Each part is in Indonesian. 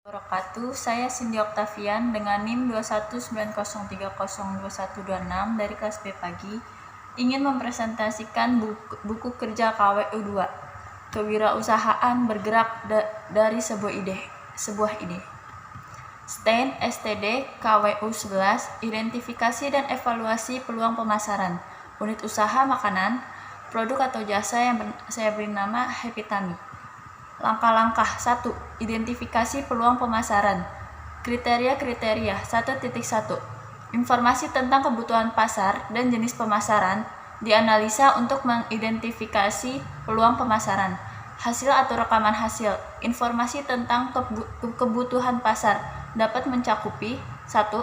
Wabarakatuh. Saya Cindy Octavian dengan NIM 21903012126 dari kelas B pagi ingin mempresentasikan buku kerja KWU 2 Kewirausahaan bergerak dari sebuah ide. STAIN STD KWU 11 Identifikasi dan evaluasi peluang pemasaran unit usaha makanan, produk atau jasa yang saya beri nama Happy Tummy. Langkah-langkah 1. Identifikasi peluang pemasaran. Kriteria-kriteria 1.1. Informasi tentang kebutuhan pasar dan jenis pemasaran dianalisa untuk mengidentifikasi peluang pemasaran. Hasil atau rekaman hasil. Informasi tentang kebutuhan pasar dapat mencakupi 1.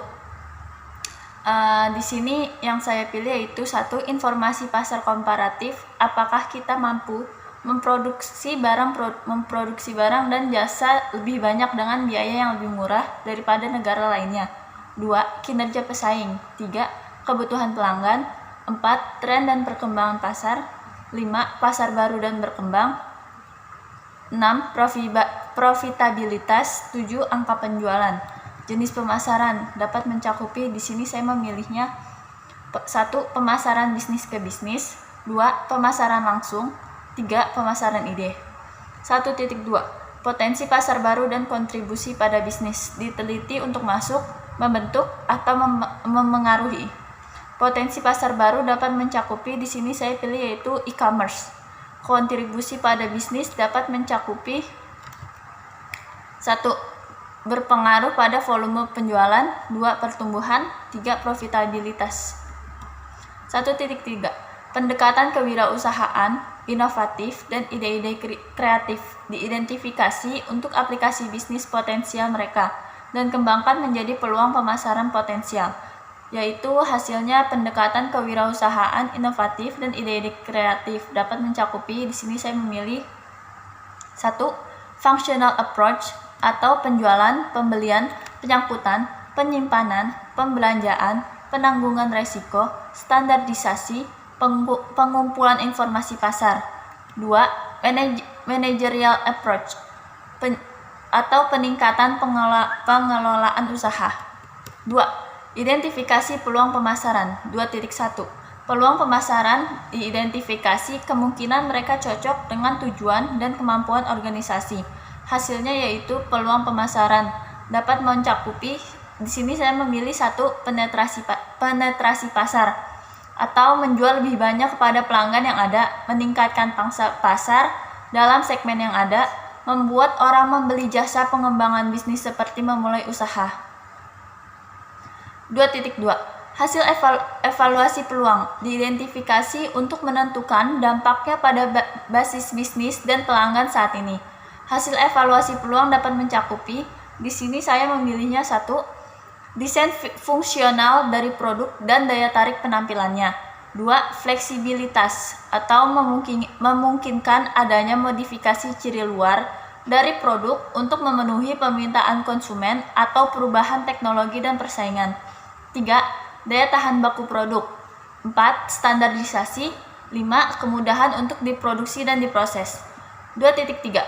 Di sini yang saya pilih yaitu 1. Informasi pasar komparatif, apakah kita mampu memproduksi barang dan jasa lebih banyak dengan biaya yang lebih murah daripada negara lainnya. 2. Kinerja pesaing. 3. Kebutuhan pelanggan. 4. Tren dan perkembangan pasar. 5. Pasar baru dan berkembang. 6. Profitabilitas. 7. Angka penjualan. Jenis pemasaran dapat mencakupi, di sini saya memilihnya 1. Pemasaran bisnis ke bisnis. 2. Pemasaran langsung. 3. Pemasaran ide. 1.2. Potensi pasar baru dan kontribusi pada bisnis diteliti untuk masuk, membentuk, atau memengaruhi. Potensi pasar baru dapat mencakupi, di sini saya pilih yaitu e-commerce. Kontribusi pada bisnis dapat mencakupi 1. Berpengaruh pada volume penjualan. 2. Pertumbuhan. 3. Profitabilitas. 1.3. Pendekatan kewirausahaan inovatif dan ide-ide kreatif diidentifikasi untuk aplikasi bisnis potensial mereka dan kembangkan menjadi peluang pemasaran potensial, yaitu hasilnya pendekatan kewirausahaan inovatif dan ide-ide kreatif dapat mencakupi, di sini saya memilih 1. Functional approach atau penjualan, pembelian, penyangkutan, penyimpanan, pembelanjaan, penanggungan resiko, standarisasi, pengumpulan informasi pasar. 2. Managerial approach atau peningkatan pengelolaan usaha. 2. Identifikasi peluang pemasaran. 2.1. Peluang pemasaran diidentifikasi, kemungkinan mereka cocok dengan tujuan dan kemampuan organisasi. Hasilnya yaitu peluang pemasaran dapat mencakupi, di sini saya memilih 1. Penetrasi pasar atau menjual lebih banyak kepada pelanggan yang ada, meningkatkan pangsa pasar dalam segmen yang ada, membuat orang membeli jasa pengembangan bisnis seperti memulai usaha. 2.2. Hasil evaluasi peluang diidentifikasi untuk menentukan dampaknya pada basis bisnis dan pelanggan saat ini. Hasil evaluasi peluang dapat mencakupi, di sini saya memilihnya 1. Desain fungsional dari produk dan daya tarik penampilannya. 2. Fleksibilitas atau memungkinkan adanya modifikasi ciri luar dari produk untuk memenuhi permintaan konsumen atau perubahan teknologi dan persaingan. 3. Daya tahan baku produk. 4. Standarisasi. 5. Kemudahan untuk diproduksi dan diproses. 2.3.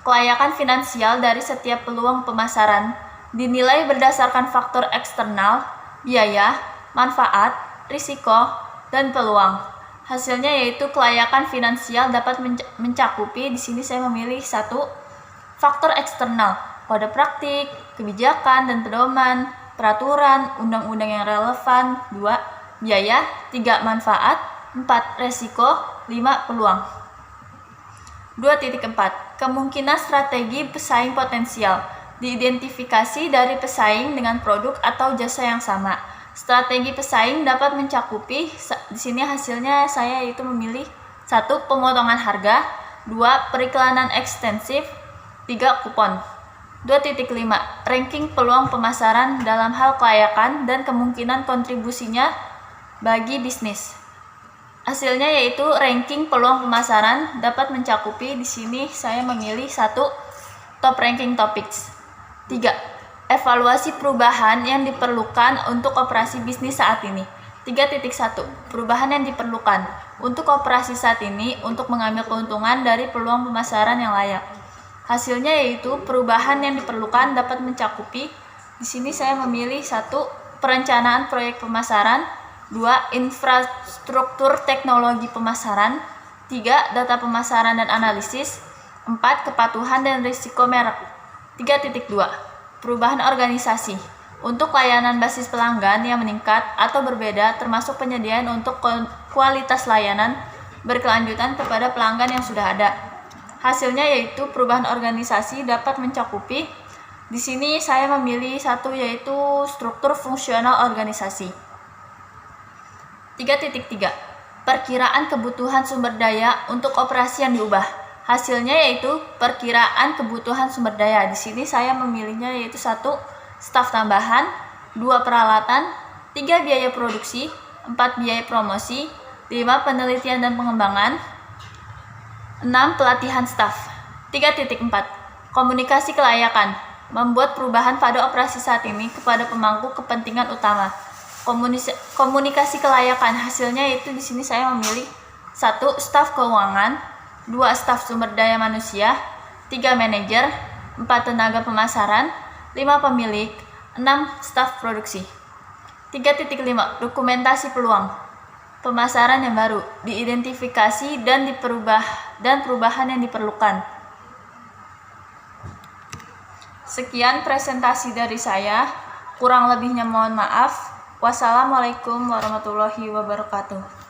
Kelayakan finansial dari setiap peluang pemasaran dinilai berdasarkan faktor eksternal, biaya, manfaat, risiko, dan peluang. Hasilnya yaitu kelayakan finansial dapat mencakupi, di sini saya memilih 1. Faktor eksternal, kode praktik, kebijakan dan pedoman, peraturan, undang-undang yang relevan. 2. Biaya. 3. Manfaat. 4. Risiko. 5. Peluang. 2.4. Kemungkinan strategi pesaing potensial diidentifikasi dari pesaing dengan produk atau jasa yang sama. Strategi pesaing dapat mencakupi, di sini hasilnya saya itu memilih 1. Pemotongan harga. 2. Periklanan ekstensif. 3. Kupon. 2.5. Ranking peluang pemasaran dalam hal kelayakan dan kemungkinan kontribusinya bagi bisnis. Hasilnya yaitu ranking peluang pemasaran dapat mencakupi, di sini saya memilih 1. Top ranking topics. 3. Evaluasi perubahan yang diperlukan untuk operasi bisnis saat ini. 3.1. Perubahan yang diperlukan untuk operasi saat ini untuk mengambil keuntungan dari peluang pemasaran yang layak. Hasilnya yaitu perubahan yang diperlukan dapat mencakupi. Di sini saya memilih 1. Perencanaan proyek pemasaran, 2. Infrastruktur teknologi pemasaran, 3. Data pemasaran dan analisis, 4. Kepatuhan dan risiko merek. 3.2. Perubahan organisasi. Untuk layanan basis pelanggan yang meningkat atau berbeda, termasuk penyediaan untuk kualitas layanan berkelanjutan kepada pelanggan yang sudah ada. Hasilnya yaitu perubahan organisasi dapat mencakupi. Di sini saya memilih 1, yaitu struktur fungsional organisasi. 3.3. Perkiraan kebutuhan sumber daya untuk operasi yang diubah. Hasilnya yaitu perkiraan kebutuhan sumber daya. Di sini saya memilihnya yaitu 1. Staf tambahan, 2. Peralatan, 3. Biaya produksi, 4. Biaya promosi, 5. Penelitian dan pengembangan, 6. Pelatihan staf. 3.4. Komunikasi kelayakan. Membuat perubahan pada operasi saat ini kepada pemangku kepentingan utama. Komunikasi kelayakan. Hasilnya yaitu di sini saya memilih 1. Staf keuangan, 2. Staf sumber daya manusia, 3. Manajer, 4. Tenaga pemasaran, 5. Pemilik, 6. Staf produksi. 3.5. Dokumentasi peluang pemasaran yang baru, diidentifikasi dan perubahan yang diperlukan. Sekian presentasi dari saya, kurang lebihnya mohon maaf. Wassalamualaikum warahmatullahi wabarakatuh.